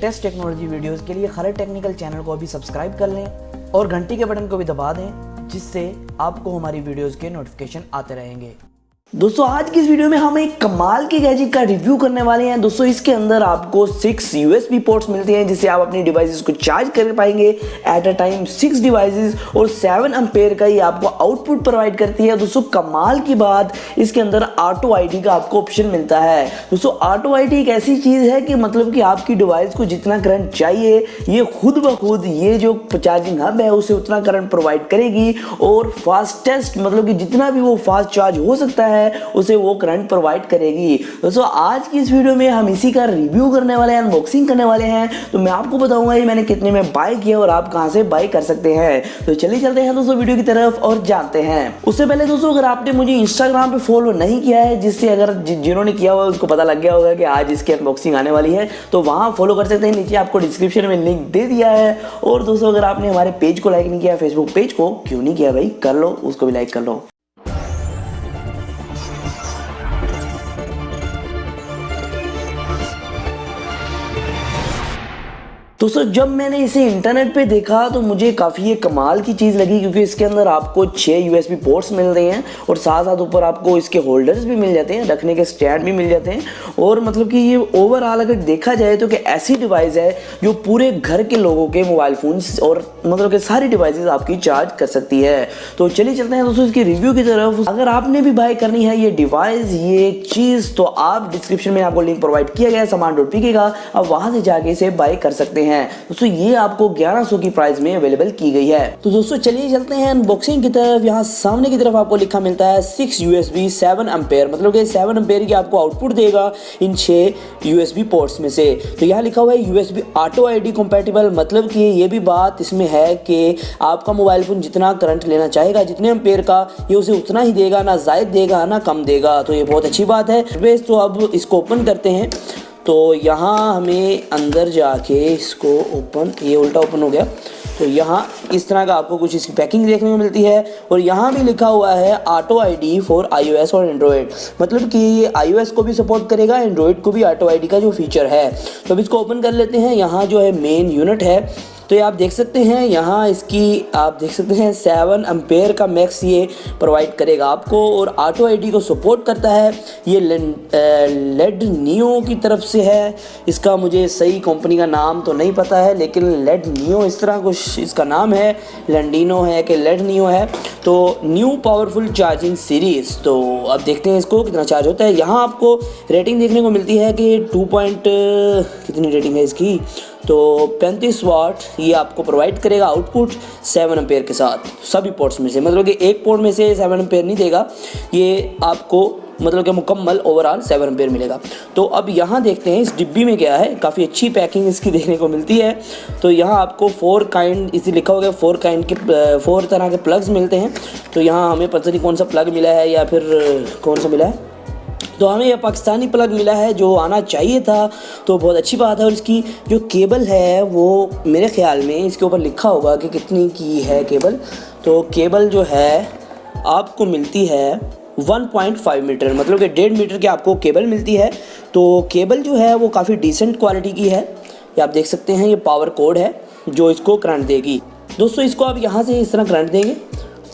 Latest technology videos के लिए खरद technical channel को अभी सब्सक्राइब कर लें और घंटी के बटन को भी दबा दें, जिससे आपको हमारी वीडियोस के नोटिफिकेशन आते रहेंगे। दोस्तों आज की इस वीडियो में हम एक कमाल के गैजेट का रिव्यू करने वाले हैं। दोस्तों इसके अंदर आपको 6 USB पोर्ट्स मिलते हैं, जिससे आप अपनी डिवाइसेस को चार्ज कर पाएंगे एट अ टाइम 6 डिवाइसेस, और 7 एम्पेयर का ये आपको आउटपुट प्रोवाइड करती है। दोस्तों कमाल की बात, इसके अंदर ऑटो आईडी का आपको ऑप्शन मिलता है। दोस्तों ऑटो आईडी एक ऐसी चीज है कि मतलब कि आपकी डिवाइस को जितना करंट चाहिए ये खुद ब खुद ये जो चार्जिंग हब है उसे उतना करंट प्रोवाइड करेगी, और फास्टेस्ट मतलब कि जितना भी वो फास्ट चार्ज हो सकता है उसे वो करंट प्रोवाइड करेगी। दोस्तों आज की इस वीडियो में हम इसी का रिव्यू करने वाले हैं, अनबॉक्सिंग करने वाले हैं। तो मैं आपको बताऊंगा ये मैंने कितने में बाय किया और आप कहां से बाय कर सकते हैं। तो चलिए चलते हैं दोस्तों वीडियो की तरफ और जानते हैं। उससे पहले दोस्तों अगर आपने मुझे इंस्टाग्राम पे फॉलो नहीं किया है, जिससे अगर जिन्होंने किया हुआ उसको पता लग गया होगा कि आज इसकी अनबॉक्सिंग आने वाली है, तो वहां फॉलो कर सकते हैं। नीचे आपको डिस्क्रिप्शन में लिंक दे दिया है। और दोस्तों अगर आपने हमारे पेज को लाइक नहीं किया, फेसबुक पेज को क्यों नहीं किया भाई, कर लो, उसको भी लाइक कर लो। दोस्तों जब मैंने इसे इंटरनेट पे देखा तो मुझे काफ़ी ये कमाल की चीज़ लगी, क्योंकि इसके अंदर आपको 6 USB पोर्ट्स मिल रहे हैं और साथ साथ ऊपर आपको इसके होल्डर्स भी मिल जाते हैं, रखने के स्टैंड भी मिल जाते हैं। और मतलब कि ये ओवरऑल अगर देखा जाए तो कि ऐसी डिवाइस है जो पूरे घर के लोगों के मोबाइल फ़ोन्स और मतलब कि सारी डिवाइसेस आपकी चार्ज कर सकती है। तो चलिए चलते हैं दोस्तों इसकी रिव्यू की तरफ। अगर आपने भी बाय करनी है ये डिवाइस, ये चीज़, तो आप डिस्क्रिप्शन में आपको लिंक प्रोवाइड किया गया है saman.pk का, आप वहाँ से जाके इसे बाय कर सकते हैं। दोस्तों ये आपको 1100 की प्राइस में अवेलेबल की गई है। तो दोस्तों चलिए चलते हैं अनबॉक्सिंग की तरफ। यहाँ सामने की तरफ आपको लिखा मिलता है 6 USB 7 एम्पेयर, मतलब कि 7 एम्पेयर की आपको आउटपुट देगा इन 6 USB पोर्ट्स में से। तो यहाँ लिखा हुआ है USB ऑटो आईडी कंपैटिबल, मतलब कि ये भी बात इसमें है कि आपका मोबाइल फोन जितना करंट लेना चाहेगा, जितने एम्पेयर का, ये उसे उतना ही देगा, ना ज़ायद देगा ना कम देगा। तो ये बहुत अच्छी बात है। तो अब इसको ओपन करते हैं। तो यहाँ हमें अंदर जाके इसको ओपन, ये उल्टा ओपन हो गया। तो यहाँ इस तरह का आपको कुछ इसकी पैकिंग देखने को मिलती है, और यहाँ भी लिखा हुआ है ऑटो आईडी फॉर iOS और एंड्रॉयड, मतलब कि ये iOS को भी सपोर्ट करेगा, एंड्रॉयड को भी ऑटो आईडी का जो फीचर है। तो अब इसको ओपन कर लेते हैं। यहाँ जो है मेन यूनिट है, तो ये आप देख सकते हैं, यहाँ इसकी आप देख सकते हैं 7 एम्पेयर का मैक्स ये प्रोवाइड करेगा आपको, और ऑटो आईडी को सपोर्ट करता है। ये लेड नियो की तरफ से है। इसका मुझे सही कंपनी का नाम तो नहीं पता है, लेकिन लेड नियो इस तरह कुछ इसका नाम है, लेंडिनो है कि लेड नियो है। तो न्यू पावरफुल चार्जिंग सीरीज़। तो अब देखते हैं इसको कितना चार्ज होता है। यहाँ आपको रेटिंग देखने को मिलती है कि कितनी रेटिंग है इसकी, तो 35 वाट ये आपको प्रोवाइड करेगा आउटपुट 7 एम्पेयर के साथ सभी पोर्ट्स में से, मतलब कि एक पोर्ट में से 7 एम्पेयर नहीं देगा, ये आपको मतलब कि मुकम्मल ओवरऑल 7 एम्पेयर मिलेगा। तो अब यहाँ देखते हैं इस डिब्बी में क्या है। काफ़ी अच्छी पैकिंग इसकी देखने को मिलती है। तो यहाँ आपको 4 काइंड इसी लिखा होगा, 4 काइंड के 4 तरह के प्लग्स मिलते हैं। तो यहाँ हमें पता नहीं कौन सा प्लग मिला है या फिर कौन सा मिला है। तो हमें यह पाकिस्तानी प्लग मिला है जो आना चाहिए था, तो बहुत अच्छी बात है। और इसकी जो केबल है वो मेरे ख्याल में इसके ऊपर लिखा होगा कि कितनी की है केबल। तो केबल जो है आपको मिलती है 1.5 मीटर, मतलब कि 1.5 मीटर की आपको केबल मिलती है। तो केबल जो है वो काफ़ी डिसेंट क्वालिटी की है। ये आप देख सकते हैं, ये पावर कोड है जो इसको करंट देगी। दोस्तों इसको आप यहाँ से इस तरह करंट देंगे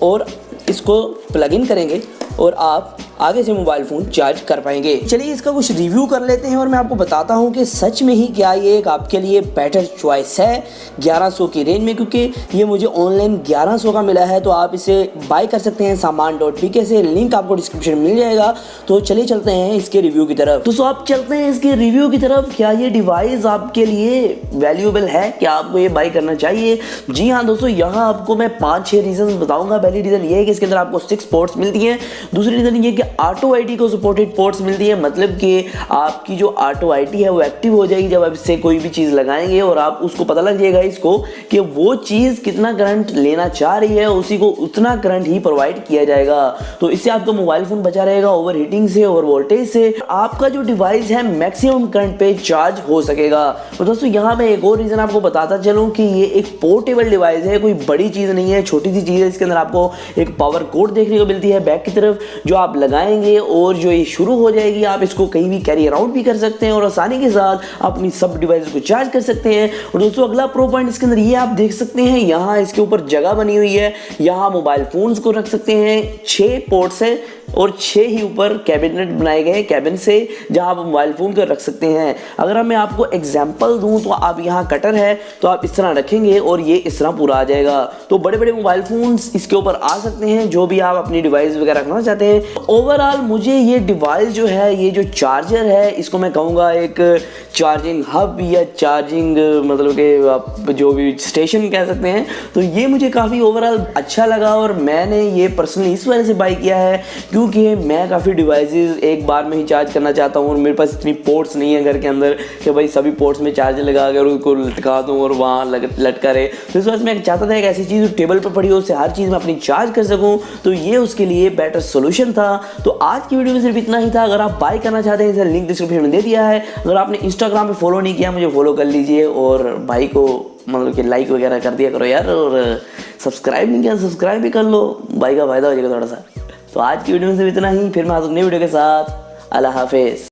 और इसको प्लग इन करेंगे और आप आगे से मोबाइल फ़ोन चार्ज कर पाएंगे। चलिए इसका कुछ रिव्यू कर लेते हैं और मैं आपको बताता हूं कि सच में ही क्या ये एक आपके लिए बेटर चॉइस है 1100 की रेंज में, क्योंकि ये मुझे ऑनलाइन 1100 का मिला है। तो आप इसे बाय कर सकते हैं saman.pk से, लिंक आपको डिस्क्रिप्शन में मिल जाएगा। तो चलिए चलते हैं इसके रिव्यू की तरफ। तो आप चलते हैं इसके रिव्यू की तरफ। क्या ये डिवाइस आपके लिए वैल्यूएबल है, क्या आपको ये बाय करना चाहिए? जी हाँ दोस्तों, यहाँ आपको मैं 5-6 रीजन बताऊँगा। पहली रीज़न ये है कि इसके अंदर आपको 6 पोर्ट्स मिलती हैं। दूसरी रीज़न ये कि ऑटो आईडी को सपोर्टेड पोर्ट्स मिलती है, मतलब कि आपकी जो ऑटो आईडी है वो एक्टिव हो जाएगी जब आप इससे कोई भी चीज़ लगाएंगे, और आप उसको पता लग जाएगा इसको कि वो चीज़ कितना करंट लेना चाह रही है, उसी को उतना करंट ही प्रोवाइड किया जाएगा। तो इससे आपका मोबाइल फ़ोन बचा रहेगा ओवर हीटिंग से, ओवर वोल्टेज से। आपका जो डिवाइस है मैक्सिमम करंट पे चार्ज हो सकेगा। तो दोस्तों यहाँ मैं एक और रीज़न आपको बताता चलूँ कि ये एक पोर्टेबल डिवाइस है, कोई बड़ी चीज़ नहीं है, छोटी सी चीज़ है। इसके अंदर आपको एक पावर कोड देखने को मिलती है बैक की तरफ, जो आप लगा लगाएंगे और जो ये शुरू हो जाएगी, आप इसको कहीं भी कैरी अराउंड भी कर सकते हैं और आसानी के साथ अपनी सब डिवाइस को चार्ज कर सकते हैं। और दोस्तों अगला प्रो पॉइंट इसके अंदर ये आप देख सकते हैं, यहाँ इसके ऊपर जगह बनी हुई है, यहाँ मोबाइल फोन्स को रख सकते हैं। 6 पोर्ट्स है और 6 ही ऊपर कैबिनेट बनाए गए हैं कैबिन से, जहां आप मोबाइल फ़ोन को रख सकते हैं। अगर मैं आपको एग्जांपल दूं तो आप यहाँ कटर है तो आप इस तरह रखेंगे और ये इस तरह पूरा आ जाएगा। तो बड़े बड़े मोबाइल फ़ोन्स इसके ऊपर आ सकते हैं, जो भी आप अपनी डिवाइस वगैरह रखना चाहते हैं। ओवरऑल मुझे ये डिवाइस जो है, ये जो चार्जर है, इसको मैं कहूँगा एक चार्जिंग हब या चार्जिंग मतलब कि आप जो भी स्टेशन कह सकते हैं। तो ये मुझे काफ़ी ओवरऑल अच्छा लगा और मैंने ये पर्सनली इस वजह से बाय किया है क्योंकि मैं काफ़ी डिवाइसेस एक बार में ही चार्ज करना चाहता हूँ और मेरे पास इतनी पोर्ट्स नहीं है घर के अंदर कि भाई सभी पोर्ट्स में चार्जर लगा कर उसको लटका दूँ और वहाँ लटका रहे। तो इस वजह से मैं चाहता था एक ऐसी चीज़ टेबल पर पड़ी हो, उससे हर चीज़ में अपनी चार्ज कर सकूँ। तो ये उसके लिए बेटर सोल्यूशन था। तो आज की वीडियो में सिर्फ इतना ही था। अगर आप बाय करना चाहते हैं इसे लिंक डिस्क्रिप्शन में दे दिया है। अगर आपने इंस्टाग्राम पर फॉलो नहीं किया, मुझे फॉलो कर लीजिए और भाई को मतलब कि लाइक वगैरह कर दिया करो यार, और सब्सक्राइब नहीं किया सब्सक्राइब भी कर लो, भाई का फायदा हो जाएगा थोड़ा सा। तो आज की वीडियो में सिर्फ इतना ही, फिर मैं आज नई वीडियो के साथ। अल्लाह हाफिज़।